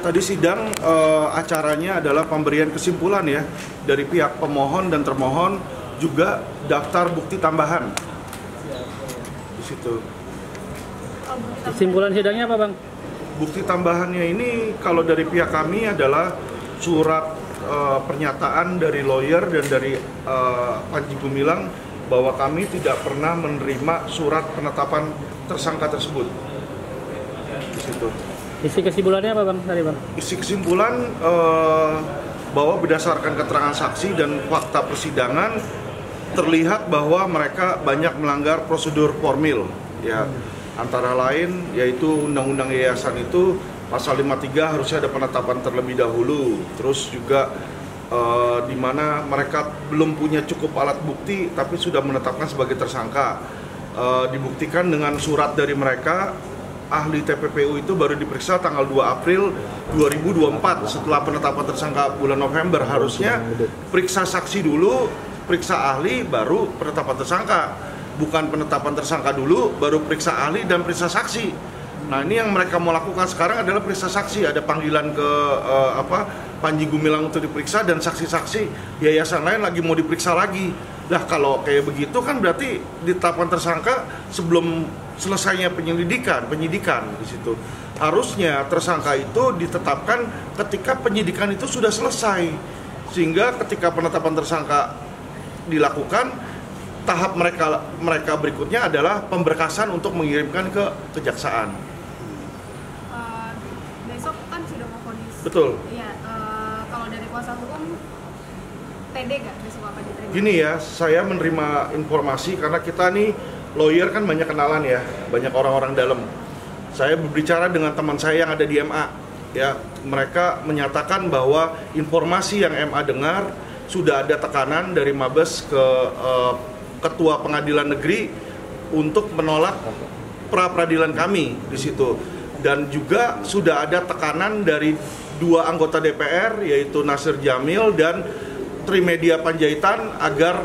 tadi sidang acaranya adalah pemberian kesimpulan ya dari pihak pemohon dan termohon, juga daftar bukti tambahan di situ. Kesimpulan sidangnya apa, Bang? Bukti tambahannya ini kalau dari pihak kami adalah surat pernyataan dari lawyer dan dari Panji Gumilang bahwa kami tidak pernah menerima surat penetapan tersangka tersebut. Di situ. Isi kesimpulannya apa, Bang? Tadi, Bang? Isi kesimpulan bahwa berdasarkan keterangan saksi dan fakta persidangan terlihat bahwa mereka banyak melanggar prosedur formil, ya. Antara lain yaitu Undang-Undang Yayasan itu pasal 53 harusnya ada penetapan terlebih dahulu. Terus juga di mana mereka belum punya cukup alat bukti tapi sudah menetapkan sebagai tersangka. Dibuktikan dengan surat dari mereka, ahli TPPU itu baru diperiksa tanggal 2 April 2024 setelah penetapan tersangka bulan November. Harusnya periksa saksi dulu, periksa ahli, baru penetapan tersangka. Bukan penetapan tersangka dulu, baru periksa ahli dan periksa saksi. Nah, ini yang mereka mau lakukan sekarang adalah periksa saksi. Ada panggilan ke Panji Gumilang untuk diperiksa, dan saksi-saksi yayasan lain lagi mau diperiksa lagi. Nah, kalau kayak begitu kan berarti ditetapkan tersangka sebelum selesainya penyidikan di situ. Harusnya tersangka itu ditetapkan ketika penyidikan itu sudah selesai. Sehingga ketika penetapan tersangka dilakukan, tahap mereka berikutnya adalah pemberkasan untuk mengirimkan ke kejaksaan. Besok kan sudah mau vonis. Betul. Iya. Kalau dari kuasa hukum, pede nggak besok apa diterima? Gini ya, saya menerima informasi karena kita nih lawyer kan banyak kenalan ya, banyak orang-orang dalam. Saya berbicara dengan teman saya yang ada di MA, ya. Mereka menyatakan bahwa informasi yang MA dengar sudah ada tekanan dari Mabes ke Ketua Pengadilan Negeri untuk menolak pra-peradilan kami di situ, dan juga sudah ada tekanan dari 2 anggota DPR yaitu Nasir Jamil dan Trimedia Panjaitan agar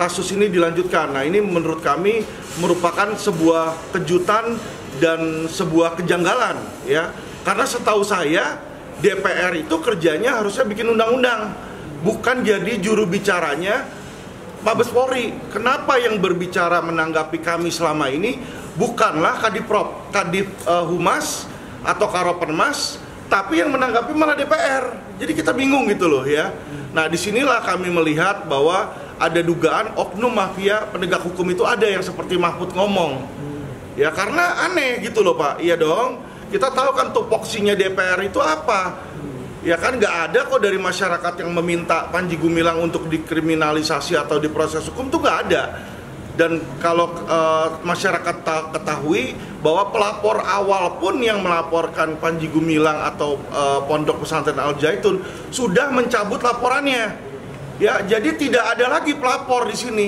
kasus ini dilanjutkan. Nah, ini menurut kami merupakan sebuah kejutan dan sebuah kejanggalan ya, karena setahu saya DPR itu kerjanya harusnya bikin undang-undang, bukan jadi juru bicaranya Mabes Polri. Kenapa yang berbicara menanggapi kami selama ini bukanlah Kadif Humas atau Karopenmas, tapi yang menanggapi malah DPR. Jadi kita bingung gitu loh ya. Nah, disinilah kami melihat bahwa ada dugaan oknum mafia penegak hukum itu ada yang seperti Mahfud ngomong. Ya, karena aneh gitu loh, Pak. Iya dong. Kita tahu kan tupoksinya DPR itu apa. Ya kan, nggak ada kok dari masyarakat yang meminta Panji Gumilang untuk dikriminalisasi atau diproses hukum, tuh nggak ada. Dan kalau masyarakat ketahui bahwa pelapor awal pun yang melaporkan Panji Gumilang atau Pondok Pesantren Al Zaitun sudah mencabut laporannya. Ya, jadi tidak ada lagi pelapor di sini.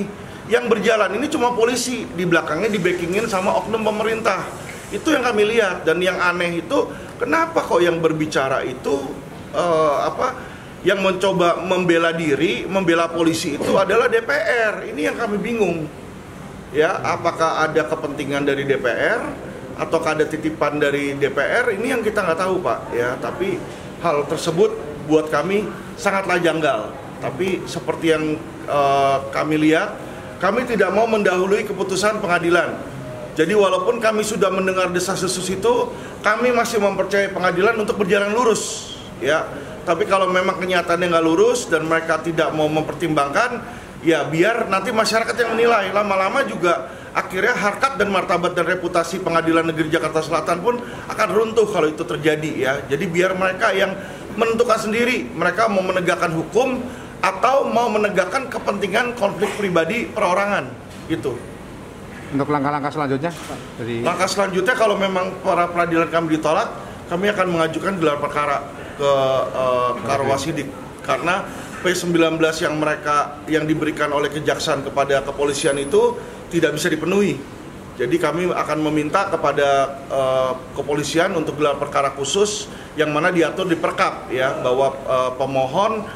Yang berjalan ini cuma polisi, di belakangnya di-backingin sama oknum pemerintah. Itu yang kami lihat, dan yang aneh itu kenapa kok yang berbicara itu yang mencoba membela diri, membela polisi itu adalah DPR. Ini yang kami bingung. Ya, apakah ada kepentingan dari DPR ataukah ada titipan dari DPR? Ini yang kita nggak tahu, Pak. Ya, tapi hal tersebut buat kami sangatlah janggal. Tapi seperti yang kami lihat, kami tidak mau mendahului keputusan pengadilan. Jadi walaupun kami sudah mendengar desas-desus itu, kami masih mempercayai pengadilan untuk berjalan lurus. Ya, tapi kalau memang kenyataannya nggak lurus dan mereka tidak mau mempertimbangkan, ya biar nanti masyarakat yang menilai. Lama-lama juga akhirnya harkat dan martabat dan reputasi Pengadilan Negeri Jakarta Selatan pun akan runtuh kalau itu terjadi ya. Jadi biar mereka yang menentukan sendiri, mereka mau menegakkan hukum atau mau menegakkan kepentingan konflik pribadi perorangan gitu. Untuk langkah-langkah selanjutnya? Langkah selanjutnya kalau memang para peradilan kami ditolak, kami akan mengajukan gelar perkara ke Karwasidik, karena P19 yang diberikan oleh kejaksaan kepada kepolisian itu tidak bisa dipenuhi. Jadi kami akan meminta kepada kepolisian untuk gelar perkara khusus yang mana diatur di Perkap ya, bahwa pemohon,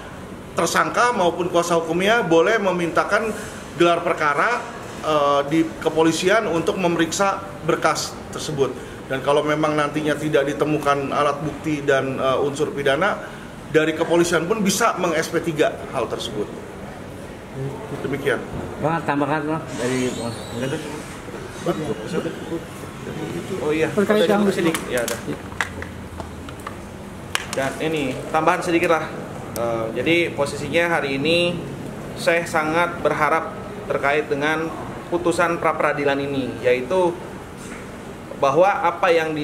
tersangka maupun kuasa hukumnya boleh memintakan gelar perkara di kepolisian untuk memeriksa berkas tersebut. Dan kalau memang nantinya tidak ditemukan alat bukti dan unsur pidana, dari kepolisian pun bisa meng-SP3 hal tersebut. Demikian. Bang, tambahan lah dari Oh iya, Terkait yang sedikit. Ya, ada. Dan ini tambahan sedikit lah. Jadi posisinya hari ini saya sangat berharap terkait dengan putusan pra peradilan ini, yaitu bahwa apa yang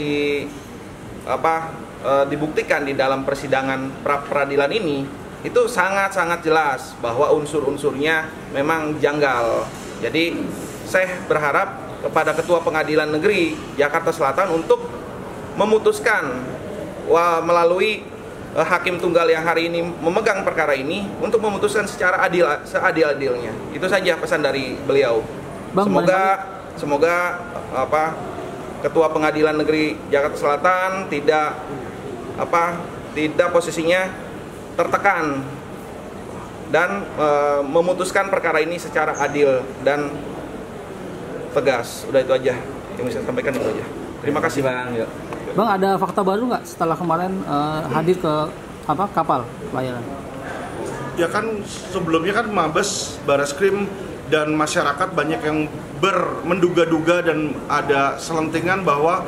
dibuktikan di dalam persidangan pra peradilan ini itu sangat-sangat jelas bahwa unsur-unsurnya memang janggal. Jadi saya berharap kepada Ketua Pengadilan Negeri Jakarta Selatan untuk memutuskan melalui hakim tunggal yang hari ini memegang perkara ini untuk memutuskan secara adil, seadil-adilnya. Itu saja pesan dari beliau. Bang, Semoga Ketua Pengadilan Negeri Jakarta Selatan tidak posisinya tertekan dan memutuskan perkara ini secara adil dan tegas. Udah itu aja yang bisa saya sampaikan, itu aja. Terima kasih, Bang. Yuk. Bang, ada fakta baru nggak setelah kemarin hadir ke kapal pelayaran? Ya kan sebelumnya kan Mabes, Bareskrim dan masyarakat banyak yang menduga-duga dan ada selentingan bahwa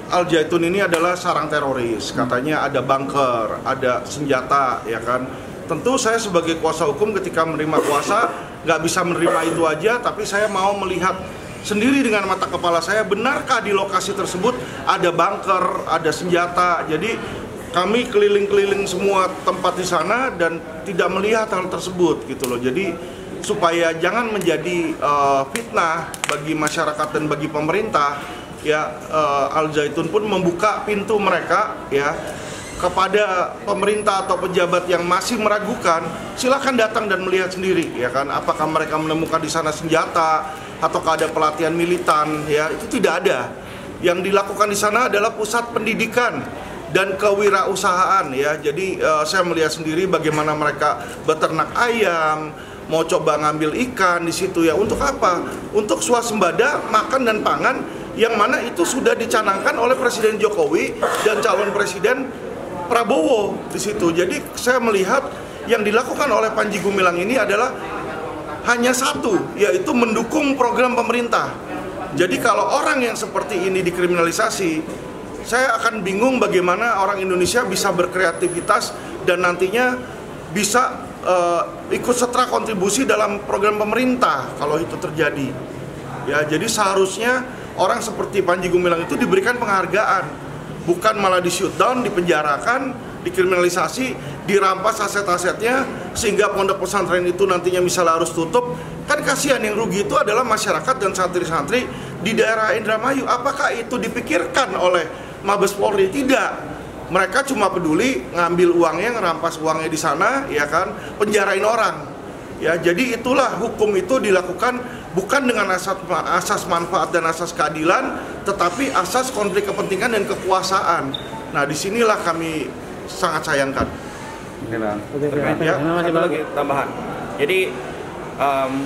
Al Zaitun ini adalah sarang teroris. Katanya ada bunker, ada senjata, ya kan. Tentu saya sebagai kuasa hukum ketika menerima kuasa nggak bisa menerima itu aja, tapi saya mau melihat sendiri dengan mata kepala saya, benarkah di lokasi tersebut ada bunker, ada senjata. Jadi kami keliling-keliling semua tempat di sana dan tidak melihat hal tersebut gitu loh. Jadi supaya jangan menjadi fitnah bagi masyarakat dan bagi pemerintah, ya Al Zaitun pun membuka pintu mereka ya kepada pemerintah atau pejabat yang masih meragukan, silakan datang dan melihat sendiri, ya kan, apakah mereka menemukan di sana senjata ataukah ada pelatihan militan, ya itu tidak ada. Yang dilakukan di sana adalah pusat pendidikan dan kewirausahaan, ya. Jadi saya melihat sendiri bagaimana mereka beternak ayam, mau coba ngambil ikan di situ, ya. Untuk apa? Untuk swasembada makan dan pangan, yang mana itu sudah dicanangkan oleh Presiden Jokowi dan calon Presiden Prabowo di situ. Jadi saya melihat yang dilakukan oleh Panji Gumilang ini adalah hanya satu, yaitu mendukung program pemerintah. Jadi kalau orang yang seperti ini dikriminalisasi, saya akan bingung bagaimana orang Indonesia bisa berkreativitas dan nantinya bisa ikut serta kontribusi dalam program pemerintah kalau itu terjadi. Ya, jadi seharusnya orang seperti Panji Gumilang itu diberikan penghargaan, bukan malah di shutdown, dipenjarakan, dikriminalisasi, dirampas aset-asetnya sehingga pondok pesantren itu nantinya misalnya harus tutup. Kan kasihan, yang rugi itu adalah masyarakat dan santri-santri di daerah Indramayu. Apakah itu dipikirkan oleh Mabes Polri? Tidak. Mereka cuma peduli ngambil uangnya, ngerampas uangnya di sana, ya kan, penjarain orang. Ya, jadi itulah hukum itu dilakukan bukan dengan asas manfaat dan asas keadilan, tetapi asas konflik kepentingan dan kekuasaan. Nah, disinilah kami sangat sayangkan. Oke, Bang. Ya, satu lagi tambahan. Jadi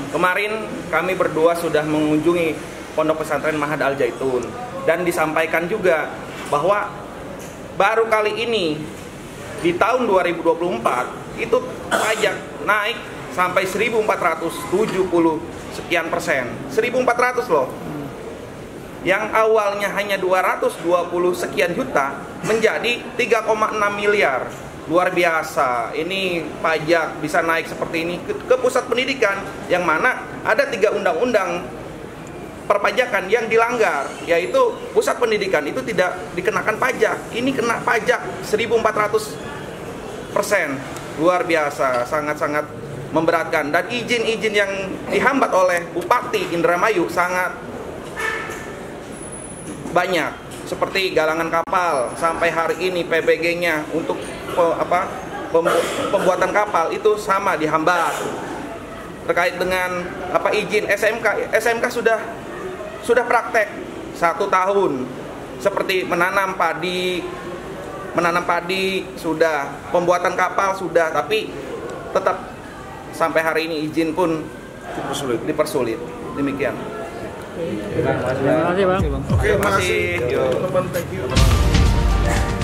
kemarin kami berdua sudah mengunjungi Pondok Pesantren Mahad Al Zaitun dan disampaikan juga bahwa baru kali ini di tahun 2024 itu pajak naik sampai 1.470 sekian persen. 1.400 loh. Yang awalnya hanya 220 sekian juta menjadi 3,6 miliar. Luar biasa. Ini pajak bisa naik seperti ini ke pusat pendidikan, yang mana ada 3 undang-undang perpajakan yang dilanggar, yaitu pusat pendidikan itu tidak dikenakan pajak. Ini kena pajak 1.400%. Luar biasa, sangat-sangat memberatkan. Dan izin-izin yang dihambat oleh Bupati Indramayu sangat banyak, seperti galangan kapal. Sampai hari ini PBG-nya untuk pembuatan kapal itu sama dihambat. Terkait dengan izin SMK sudah praktek 1 tahun, seperti menanam padi sudah, pembuatan kapal sudah, tapi tetap sampai hari ini izin pun dipersulit. Demikian. Terima kasih bang. Oke, Terima makasih kasih. Yo. teman-teman, thank you.